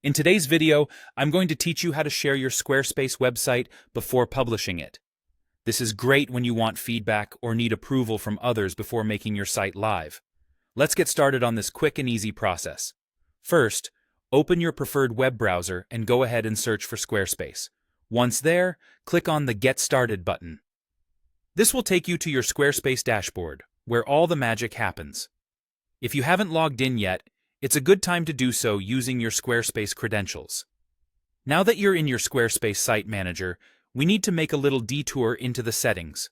In today's video, I'm going to teach you how to share your Squarespace website before publishing it. This is great when you want feedback or need approval from others before making your site live. Let's get started on this quick and easy process. First, open your preferred web browser and go ahead and search for Squarespace. Once there, click on the Get Started button. This will take you to your Squarespace dashboard, where all the magic happens. If you haven't logged in yet, it's a good time to do so using your Squarespace credentials. Now that you're in your Squarespace site manager, we need to make a little detour into the settings.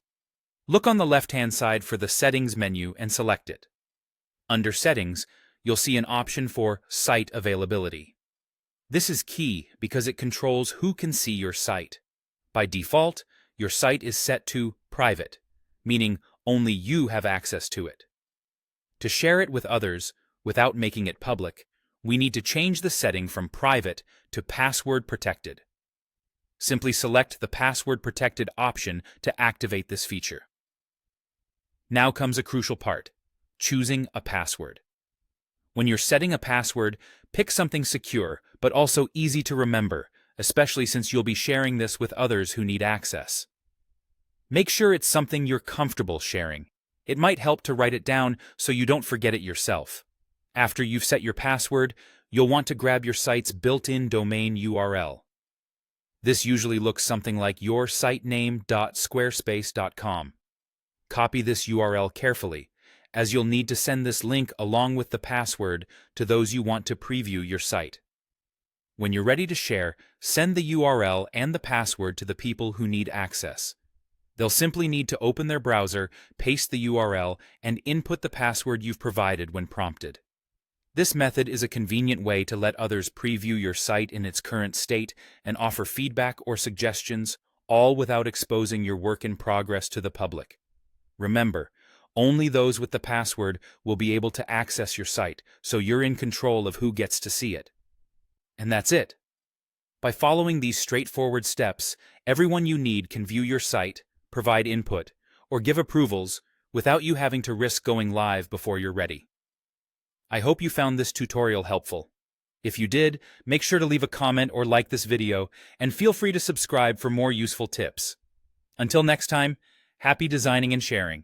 Look on the left-hand side for the Settings menu and select it. Under Settings, you'll see an option for Site Availability. This is key because it controls who can see your site. By default, your site is set to Private, meaning only you have access to it. To share it with others, without making it public, we need to change the setting from Private to Password Protected. Simply select the Password Protected option to activate this feature. Now comes a crucial part: choosing a password. When you're setting a password, pick something secure but also easy to remember, especially since you'll be sharing this with others who need access. Make sure it's something you're comfortable sharing. It might help to write it down so you don't forget it yourself. After you've set your password, you'll want to grab your site's built-in domain URL. This usually looks something like yoursitename.squarespace.com. Copy this URL carefully, as you'll need to send this link along with the password to those you want to preview your site. When you're ready to share, send the URL and the password to the people who need access. They'll simply need to open their browser, paste the URL, and input the password you've provided when prompted. This method is a convenient way to let others preview your site in its current state and offer feedback or suggestions, all without exposing your work in progress to the public. Remember, only those with the password will be able to access your site, so you're in control of who gets to see it. And that's it. By following these straightforward steps, everyone you need can view your site, provide input, or give approvals without you having to risk going live before you're ready. I hope you found this tutorial helpful. If you did, make sure to leave a comment or like this video, and feel free to subscribe for more useful tips. Until next time, happy designing and sharing.